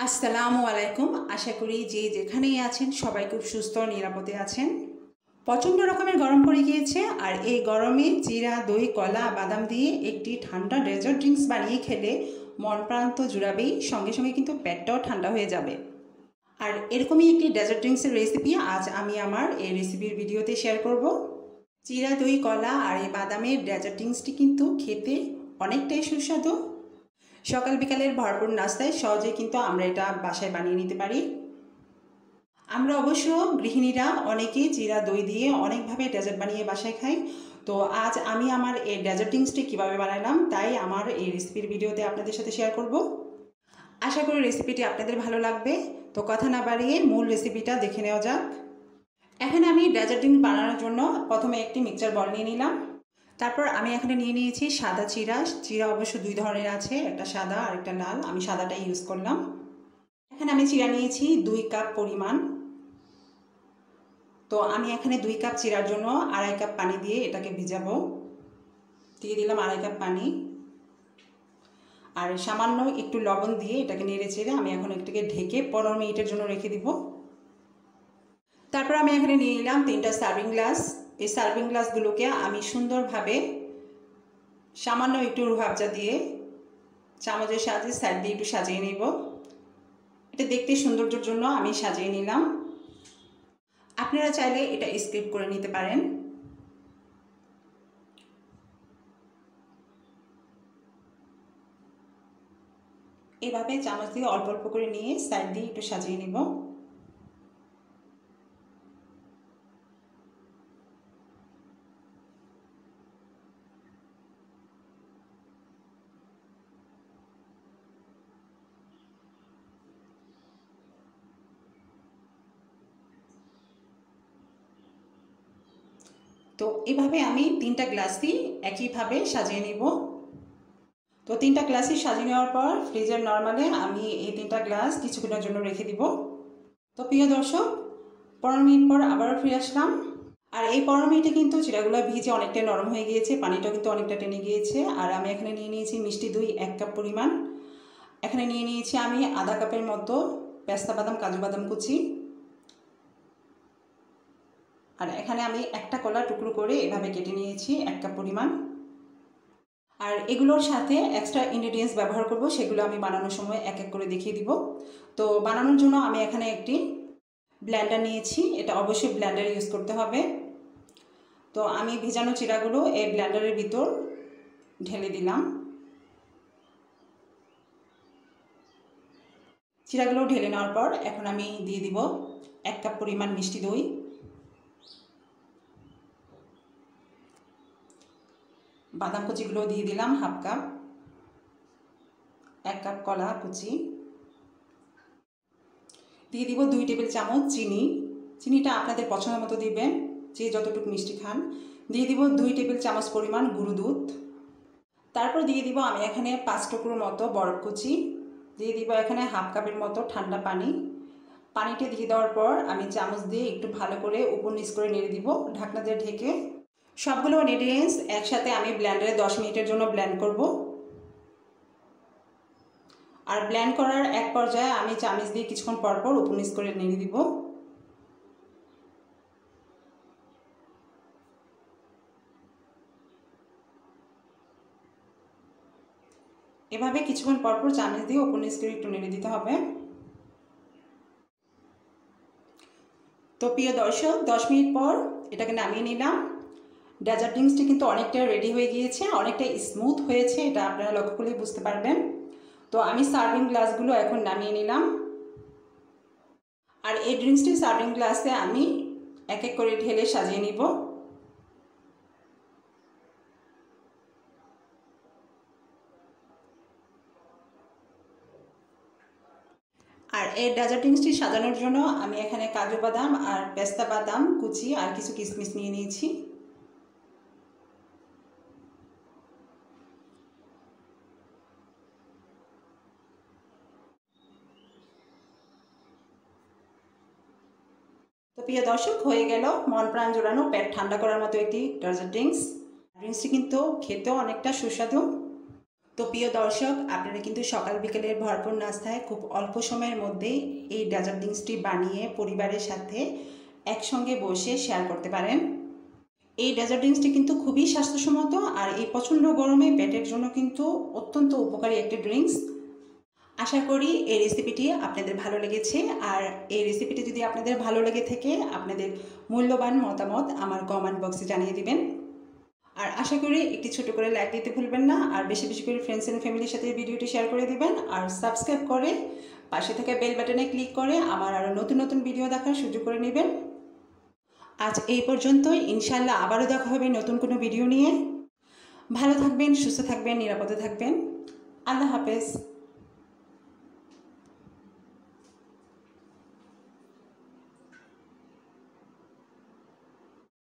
আসসালামু আলাইকুম। আশা করি যে যেখানেই আছেন সবাই খুব সুস্থ নিরাপদে আছেন। প্রচণ্ড রকমের গরম পড়ে গিয়েছে, আর এই গরমে জিরা, দই, কলা, বাদাম দিয়ে একটি ঠান্ডা ডেজার্ট ড্রিঙ্কস বানিয়ে খেলে মন প্রাণ তো জুড়াবেই, সঙ্গে সঙ্গে কিন্তু পেটটাও ঠান্ডা হয়ে যাবে। আর এরকমই একটি ডেজার্ট ড্রিঙ্কসের রেসিপি আজ আমি আমার এই রেসিপির ভিডিওতে শেয়ার করব। জিরা, দই, কলা আর এই বাদামের ডেজার্ট ড্রিঙ্কসটি কিন্তু খেতে অনেকটাই সুস্বাদু। সকাল বিকালের ভরপুর নাস্তায় সহজে কিন্তু আমরা এটা বাসায় বানিয়ে নিতে পারি। আমরা অবশ্য গৃহিণীরা অনেকেই জিরা, দই দিয়ে অনেকভাবে ডেজার্ট বানিয়ে বাসায় খাই। তো আজ আমি আমার এই ডেজার্ট ড্রিঙ্কসটি কীভাবে বানালাম তাই আমার এই রেসিপির ভিডিওতে আপনাদের সাথে শেয়ার করব। আশা করি রেসিপিটি আপনাদের ভালো লাগবে। তো কথা না বাড়িয়ে মূল রেসিপিটা দেখে নেওয়া যাক। এখানে আমি ডেজার্ট ড্রিঙ্ক বানানোর জন্য প্রথমে একটি মিক্সচার বল নিয়ে নিলাম। তারপর আমি এখানে নিয়ে নিয়েছি সাদা চিরা। চিরা অবশ্য দুই ধরনের আছে, একটা সাদা আর একটা লাল। আমি সাদাটা ইউজ করলাম। এখানে আমি চিরা নিয়েছি 2 কাপ পরিমাণ। তো আমি এখানে 2 কাপ চিরার জন্য 2.5 কাপ পানি দিয়ে এটাকে ভিজাবো। দিয়ে দিলাম 2.5 কাপ পানি, আর সামান্য একটু লবণ দিয়ে এটাকে নেড়ে চেড়ে আমি এখন এটাকে ঢেকে 15 মিনিটের জন্য রেখে দিব। তারপর আমি এখানে নিয়ে নিলাম 3টা সার্ভিং গ্লাস। এই সার্ভিং গ্লাসগুলোকে আমি সুন্দরভাবে সামান্য একটু রুহ আফজা দিয়ে চামচের সাহায্যে সাইড দিয়ে একটু সাজিয়ে নেব। এটা দেখতে সৌন্দর্যের জন্য আমি সাজিয়ে নিলাম। আপনারা চাইলে এটা স্কিপ করে নিতে পারেন। এভাবে চামচ দিয়ে অল্প অল্প করে নিয়ে সাইড দিয়ে একটু সাজিয়ে নেব। তো এভাবে আমি 3টা গ্লাসই একইভাবে সাজিয়ে নেব। তো 3টা গ্লাসই সাজিয়ে নেওয়ার পর ফ্রিজের নর্মালে আমি এই 3টা গ্লাস কিছুক্ষণের জন্য রেখে দিব। তো প্রিয় দর্শক, 15 মিনিট পর আবারও ফিরে আসলাম। আর এই 15 মিনিটে কিন্তু চিড়াগুলো ভিজে অনেকটা নরম হয়ে গিয়েছে, পানিটাও কিন্তু অনেকটা টেনে গিয়েছে। আর আমি এখানে নিয়ে নিয়েছি মিষ্টি দই 1 কাপ পরিমাণ। এখানে নিয়ে নিয়েছি আমি আধা কাপের মতো পেস্তা বাদাম, কাজু বাদাম কুচি। আর এখানে আমি একটা কলা টুকরো করে এভাবে কেটে নিয়েছি 1 কাপ পরিমাণ। আর এগুলোর সাথে এক্সট্রা ইনগ্রেডিয়েন্টস ব্যবহার করব, সেগুলো আমি বানানোর সময় এক এক করে দেখিয়ে দিব। তো বানানোর জন্য আমি এখানে একটি ব্লেন্ডার নিয়েছি। এটা অবশ্যই ব্লেন্ডার ইউজ করতে হবে। তো আমি ভিজানো চিড়াগুলো এই ব্লেন্ডারের ভিতর ঢেলে দিলাম। চিড়াগুলো ঢেলে নেওয়ার পর এখন আমি দিয়ে দিব 1 কাপ পরিমাণ মিষ্টি দই, বাদাম কুচিগুলো দিয়ে দিলাম 1/2 কাপ, 1 কাপ কলা কুচি, দিয়ে দিব 2 টেবিল চামচ চিনি। চিনিটা আপনাদের পছন্দ মতো দিবেন, যে যতটুকু মিষ্টি খান। দিয়ে দিব 2 টেবিল চামচ পরিমাণ গুঁড়ো দুধ। তারপর দিয়ে দিব আমি এখানে 5 টুকরোর মতো বরফ কুচি। দিয়ে দিব এখানে 1/2 কাপের মতো ঠান্ডা পানি। পানিটা দিয়ে দেওয়ার পর আমি চামচ দিয়ে একটু ভালো করে উপর নিচ করে নেড়ে দিব ঢাকনা দিয়ে ঢেকে। সবগুলো ইনগ্রেডিয়েন্টস একসাথে আমি ব্লেন্ডারে 10 মিনিটের জন্য ব্লেন্ড করব। আর ব্লেন্ড করার এক পর্যায়ে আমি চামচ দিয়ে কিছুক্ষণ পরপর উপর নিচ করে নেড়ে দিব। এভাবে কিছুক্ষণ পরপর চামচ দিয়ে উপর নিচ করে একটু নেড়ে দিতে হবে। তো প্রিয় দর্শক, 10 মিনিট পর এটাকে নামিয়ে নিলাম। ডেজার্ট ড্রিঙ্কসটি কিন্তু অনেকটা রেডি হয়ে গিয়েছে, অনেকটা স্মুথ হয়েছে, এটা আপনারা লক্ষ্য করলেই বুঝতে পারবেন। তো আমি সার্ভিং গ্লাসগুলো এখন নামিয়ে নিলাম। আর এই ড্রিঙ্কসটি সার্ভিং গ্লাসে আমি এক এক করে ঢেলে সাজিয়ে নিব। আর এই ডেজার্ট ড্রিঙ্কসটি সাজানোর জন্য আমি এখানে কাজু বাদাম আর পেস্তা বাদাম কুচি আর কিছু কিশমিশ নিয়ে নিয়েছি। তো প্রিয় দর্শক, হয়ে গেল মন প্রাণ জোড়ানো, পেট ঠান্ডা করার মতো একটি ডেজার্ট ড্রিঙ্কসটি কিন্তু খেতেও অনেকটা সুস্বাদু। তো প্রিয় দর্শক, আপনারা কিন্তু সকাল বিকেলের ভরপুর নাস্তায় খুব অল্প সময়ের মধ্যেই এই ডেজার্ট ড্রিঙ্কসটি বানিয়ে পরিবারের সাথে একসঙ্গে বসে শেয়ার করতে পারেন। এই ডেজার্ট ড্রিঙ্কসটি কিন্তু খুবই স্বাস্থ্যসম্মত আর এই প্রচণ্ড গরমে পেটের জন্য কিন্তু অত্যন্ত উপকারী একটি ড্রিঙ্কস। আশা করি এই রেসিপিটি আপনাদের ভালো লেগেছে, আর এই রেসিপিটি যদি আপনাদের ভালো লেগে থাকে আপনাদের মূল্যবান মতামত আমার কমেন্ট বক্সে জানিয়ে দিবেন। আর আশা করি একটি ছোট করে লাইক দিতে ভুলবেন না, আর বেশি বেশি করে ফ্রেন্ডস এন্ড ফ্যামিলির সাথে ভিডিওটি শেয়ার করে দিবেন, আর সাবস্ক্রাইব করে পাশে থাকা বেল বাটনে ক্লিক করে আমার আরও নতুন নতুন ভিডিও দেখার সুযোগ করে নেবেন। আজ এই পর্যন্তই, ইনশাআল্লাহ আবারও দেখা হবে নতুন কোনো ভিডিও নিয়ে। ভালো থাকবেন, সুস্থ থাকবেন, নিরাপদে থাকবেন। আল্লাহ হাফেজ।